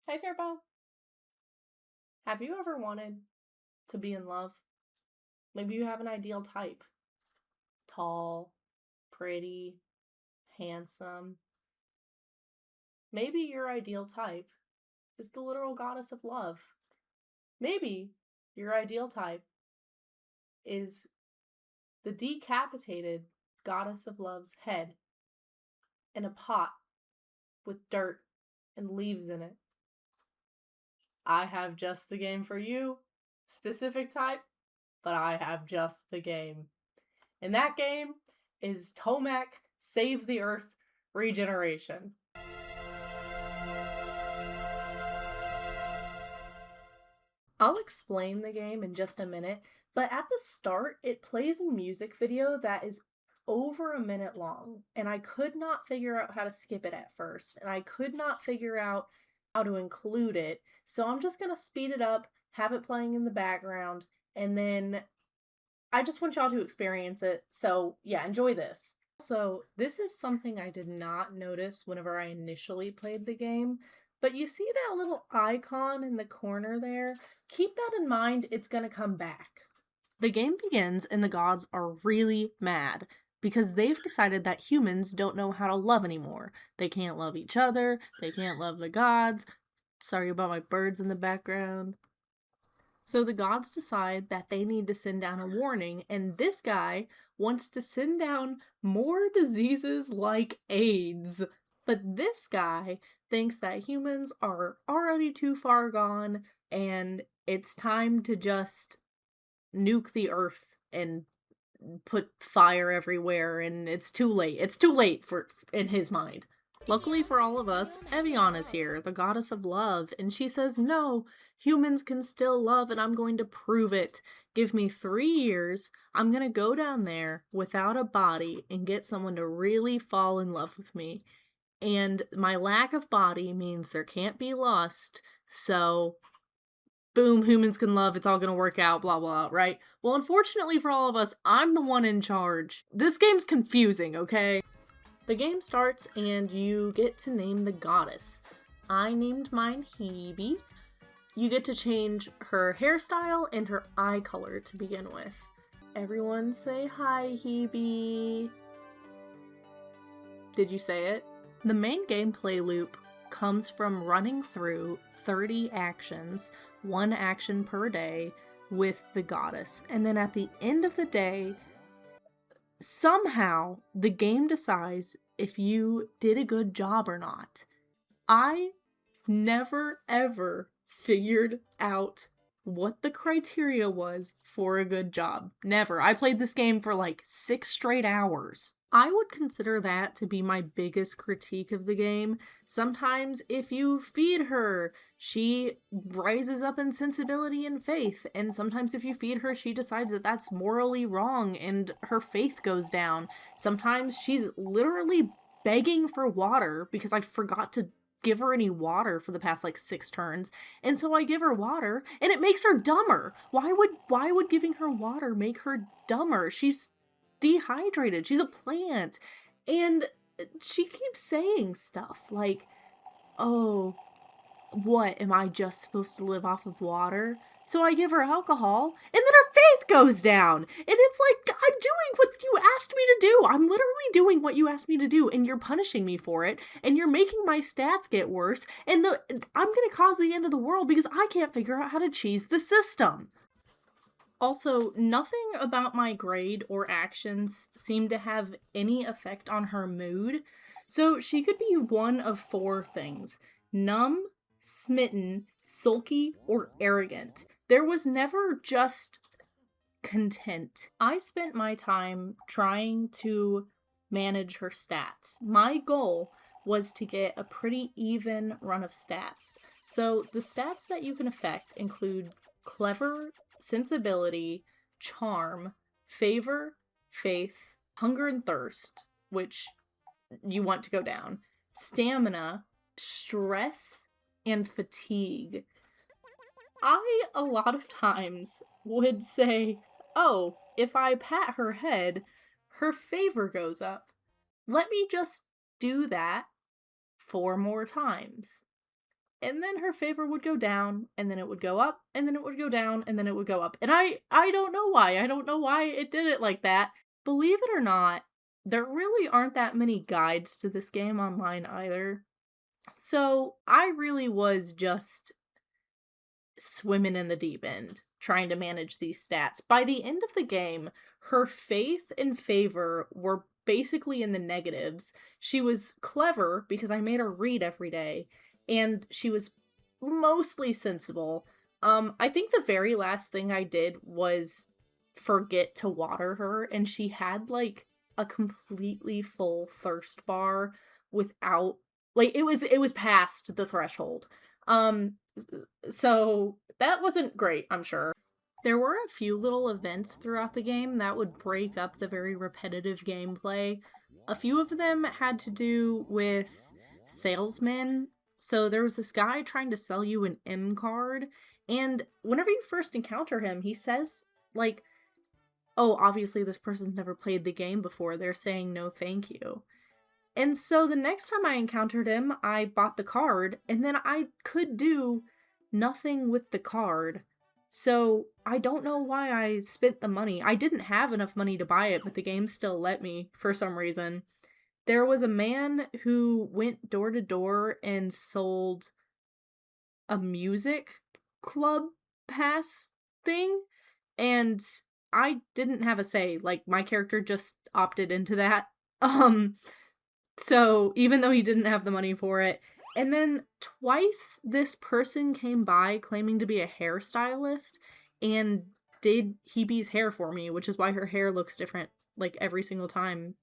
Hey Turbo, have you ever wanted to be in love? Maybe you have an ideal type. Tall, pretty, handsome. Maybe your ideal type is the literal goddess of love. Maybe your ideal type is the decapitated goddess of love's head in a pot with dirt and leaves in it. I have just the game for you. Specific type, but I have just the game. And that game is TOMAK Save the Earth Regeneration. I'll explain the game in just a minute, but at the start, it plays a music video that is over a minute long, and I could not figure out how to skip it at first, and I could not figure out how to include it, so I'm just gonna speed it up, have it playing in the background, and then I just want y'all to experience it, so yeah, enjoy this. So, this is something I did not notice whenever I initially played the game, but you see that little icon in the corner there? Keep that in mind, it's gonna come back. The game begins and the gods are really mad because they've decided that humans don't know how to love anymore. They can't love each other, they can't love the gods. Sorry about my birds in the background. So the gods decide that they need to send down a warning, and this guy wants to send down more diseases like AIDS. But this guy thinks that humans are already too far gone, and it's time to just nuke the earth and put fire everywhere, and it's too late. It's too late in his mind. Luckily for all of us, Evian is here, the goddess of love, and she says, no, humans can still love and I'm going to prove it. Give me 3 years, I'm gonna go down there without a body and get someone to really fall in love with me. And my lack of body means there can't be lust, so boom, humans can love, it's all gonna work out, blah blah, right? Well, unfortunately for all of us, I'm the one in charge. This game's confusing, okay? The game starts and you get to name the goddess. I named mine Hebe. You get to change her hairstyle and her eye color to begin with. Everyone say hi, Hebe. Did you say it? The main gameplay loop comes from running through 30 actions, 1 action per day, with the goddess. And then at the end of the day, somehow the game decides if you did a good job or not. I never ever figured out what the criteria was for a good job. Never. I played this game for like 6 straight hours. I would consider that to be my biggest critique of the game. Sometimes if you feed her, she rises up in sensibility and faith, and sometimes if you feed her, she decides that that's morally wrong and her faith goes down. Sometimes she's literally begging for water because I forgot to give her any water for the past like 6 turns, and so I give her water and it makes her dumber. Why would giving her water make her dumber? She's dehydrated. She's a plant. And she keeps saying stuff like, oh, what, am I just supposed to live off of water? So I give her alcohol, and then her faith goes down. And it's like, I'm doing what you asked me to do. I'm literally doing what you asked me to do, and you're punishing me for it, and you're making my stats get worse, and I'm gonna cause the end of the world because I can't figure out how to cheese the system. Also, nothing about my grade or actions seemed to have any effect on her mood, so she could be one of 4 things: numb, smitten, sulky, or arrogant. There was never just content. I spent my time trying to manage her stats. My goal was to get a pretty even run of stats. So the stats that you can affect include clever, sensibility, charm, favor, faith, hunger and thirst, which you want to go down, stamina, stress, and fatigue. I, a lot of times, would say, oh, if I pat her head, her favor goes up. Let me just do that 4 more times. and then her favor would go down, and then it would go up, and then it would go down, and then it would go up. And I don't know why. I don't know why it did it like that. Believe it or not, there really aren't that many guides to this game online either. So I really was just swimming in the deep end, trying to manage these stats. By the end of the game, her faith and favor were basically in the negatives. She was clever because I made her read every day, and she was mostly sensible. I think the very last thing I did was forget to water her, and she had like a completely full thirst bar without, like, it was past the threshold. So that wasn't great, I'm sure. There were a few little events throughout the game that would break up the very repetitive gameplay. A few of them had to do with salesmen. So there was this guy trying to sell you an M card, and whenever you first encounter him, he says, like, oh, obviously this person's never played the game before, they're saying no thank you. And so the next time I encountered him, I bought the card, and then I could do nothing with the card. So I don't know why I spent the money. I didn't have enough money to buy it, but the game still let me for some reason. There was a man who went door to door and sold a music club pass thing, and I didn't have a say. Like, my character just opted into that. So even though he didn't have the money for it. And then twice this person came by claiming to be a hairstylist and did Hebe's hair for me, which is why her hair looks different like every single time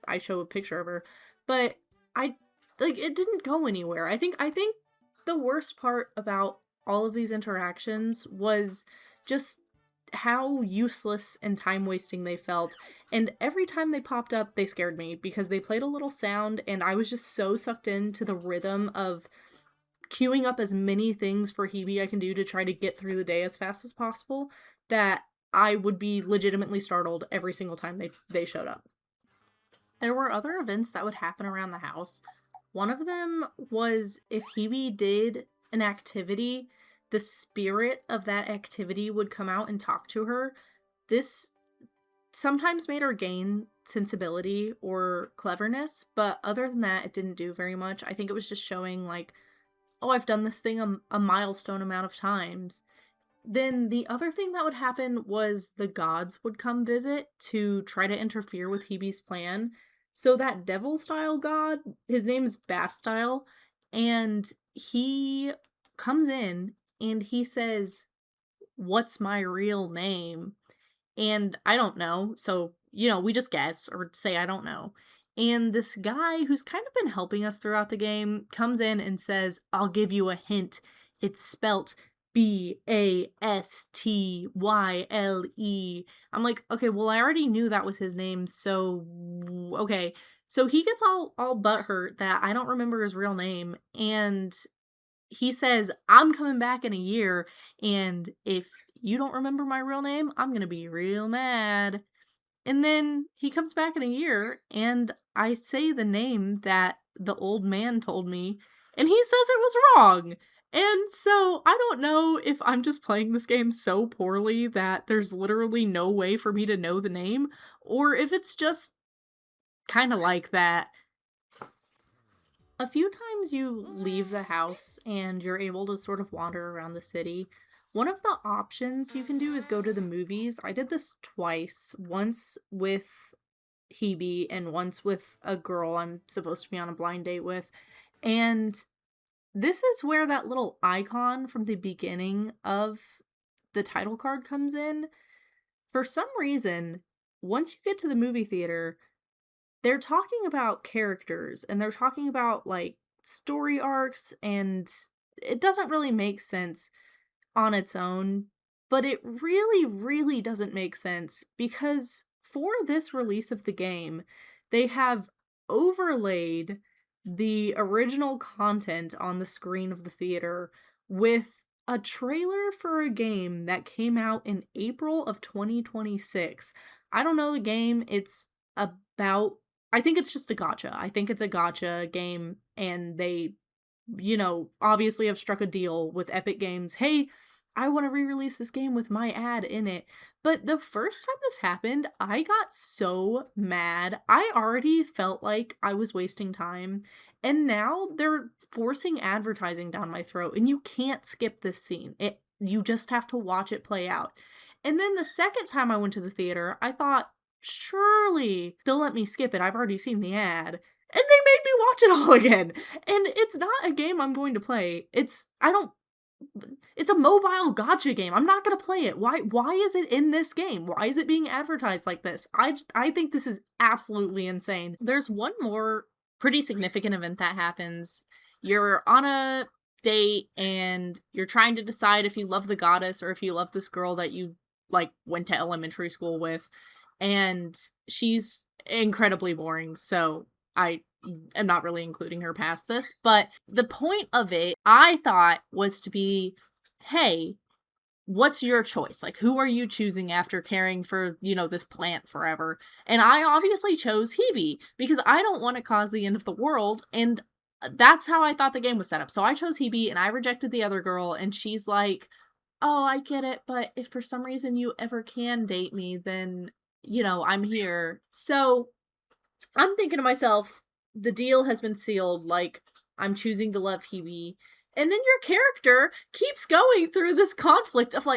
I show a picture of her. But it didn't go anywhere. I think the worst part about all of these interactions was just how useless and time-wasting they felt. And every time they popped up, they scared me because they played a little sound, and I was just so sucked into the rhythm of queuing up as many things for Hebe I can do to try to get through the day as fast as possible that I would be legitimately startled every single time they showed up. There were other events that would happen around the house. One of them was if Hebe did an activity, the spirit of that activity would come out and talk to her. This sometimes made her gain sensibility or cleverness, but other than that, it didn't do very much. I think it was just showing, like, oh, I've done this thing a milestone amount of times. Then the other thing that would happen was the gods would come visit to try to interfere with Hebe's plan. So that devil-style god, his name's Bastile, and he comes in and he says, "What's my real name?" And I don't know, so, we just guess or say I don't know. And this guy who's kind of been helping us throughout the game comes in and says, "I'll give you a hint. It's spelt Bastyle." I'm like, okay, well, I already knew that was his name, so okay. So he gets all butthurt that I don't remember his real name, and he says, "I'm coming back in a year, and if you don't remember my real name, I'm gonna be real mad." And then he comes back in a year, and I say the name that the old man told me, and he says it was wrong. And so I don't know if I'm just playing this game so poorly that there's literally no way for me to know the name, or if it's just kind of like that. A few times you leave the house and you're able to sort of wander around the city. One of the options you can do is go to the movies. I did this twice, once with Hebe and once with a girl I'm supposed to be on a blind date with. And this is where that little icon from the beginning of the title card comes in. For some reason, once you get to the movie theater, they're talking about characters and they're talking about, like, story arcs, and it doesn't really make sense on its own, but it really, really doesn't make sense because for this release of the game, they have overlaid the original content on the screen of the theater with a trailer for a game that came out in April of 2026. I don't know the game. It's about, I think it's just a gacha. I think it's a gacha game, and they obviously have struck a deal with Epic Games. Hey, I want to re-release this game with my ad in it. But the first time this happened, I got so mad. I already felt like I was wasting time. And now they're forcing advertising down my throat, and you can't skip this scene. You just have to watch it play out. And then the second time I went to the theater, I thought, surely they'll let me skip it. I've already seen the ad. And they made me watch it all again. And it's not a game I'm going to play. It's a mobile gacha game. I'm not going to play it. Why is it in this game? Why is it being advertised like this? I think this is absolutely insane. There's one more pretty significant event that happens. You're on a date and you're trying to decide if you love the goddess or if you love this girl that you went to elementary school with, and she's incredibly boring, so I am not really including her past this, but the point of it, I thought, was to be, hey, what's your choice? Who are you choosing after caring for, this plant forever? And I obviously chose Hebe, because I don't want to cause the end of the world, and that's how I thought the game was set up. So I chose Hebe, and I rejected the other girl, and she's like, oh, I get it, but if for some reason you ever can date me, then, I'm here. So I'm thinking to myself, the deal has been sealed, I'm choosing to love Hebe. And then your character keeps going through this conflict of,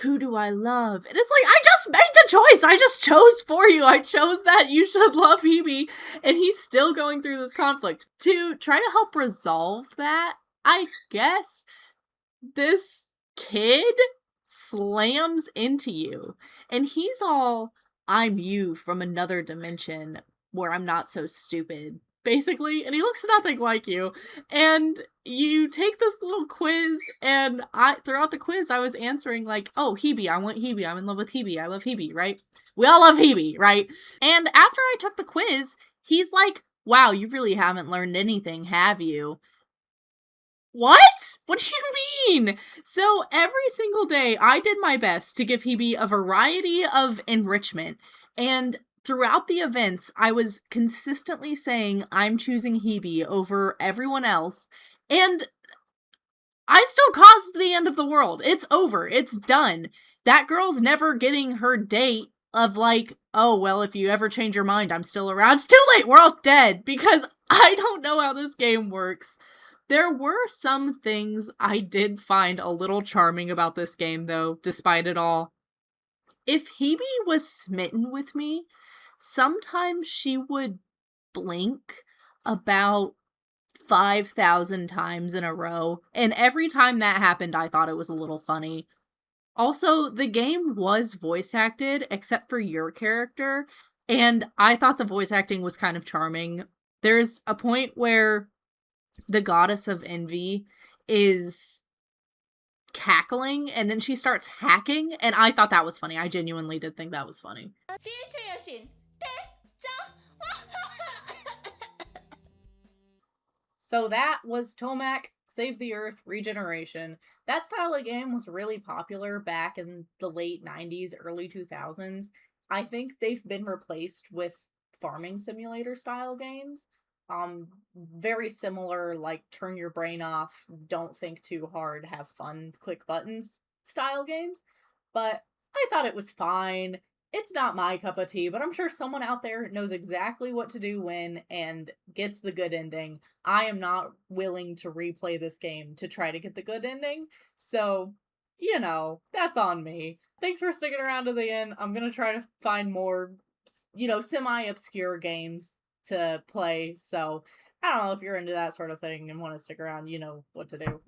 who do I love? And it's I just made the choice! I just chose for you! I chose that you should love Hebe! And he's still going through this conflict. To try to help resolve that, I guess, this kid slams into you. And he's all, I'm you from another dimension where I'm not so stupid, basically, and he looks nothing like you. And you take this little quiz, and throughout the quiz I was answering oh, Hebe, I want Hebe, I'm in love with Hebe, I love Hebe, right? We all love Hebe, right? And after I took the quiz, he's like, wow, you really haven't learned anything, have you? What? What do you mean? So every single day I did my best to give Hebe a variety of enrichment, and throughout the events I was consistently saying I'm choosing Hebe over everyone else, and I still caused the end of the world. It's over. It's done. That girl's never getting her date of oh, well, if you ever change your mind, I'm still around. It's too late. We're all dead, because I don't know how this game works. There were some things I did find a little charming about this game, though, despite it all. If Hebe was smitten with me, sometimes she would blink about 5,000 times in a row, and every time that happened, I thought it was a little funny. Also, the game was voice acted, except for your character, and I thought the voice acting was kind of charming. There's a point where the goddess of envy is cackling, and then she starts hacking, and I thought that was funny. I genuinely did think that was funny. So that was Tomac Save the Earth Regeneration. That style of game was really popular back in the late 90s, early 2000s. I think they've been replaced with farming simulator style games. Very similar, turn your brain off, don't think too hard, have fun, click buttons style games. But I thought it was fine. It's not my cup of tea, but I'm sure someone out there knows exactly what to do when and gets the good ending. I am not willing to replay this game to try to get the good ending, so, that's on me. Thanks for sticking around to the end. I'm gonna try to find more, semi-obscure games to play, so I don't know if you're into that sort of thing and want to stick around, you know what to do.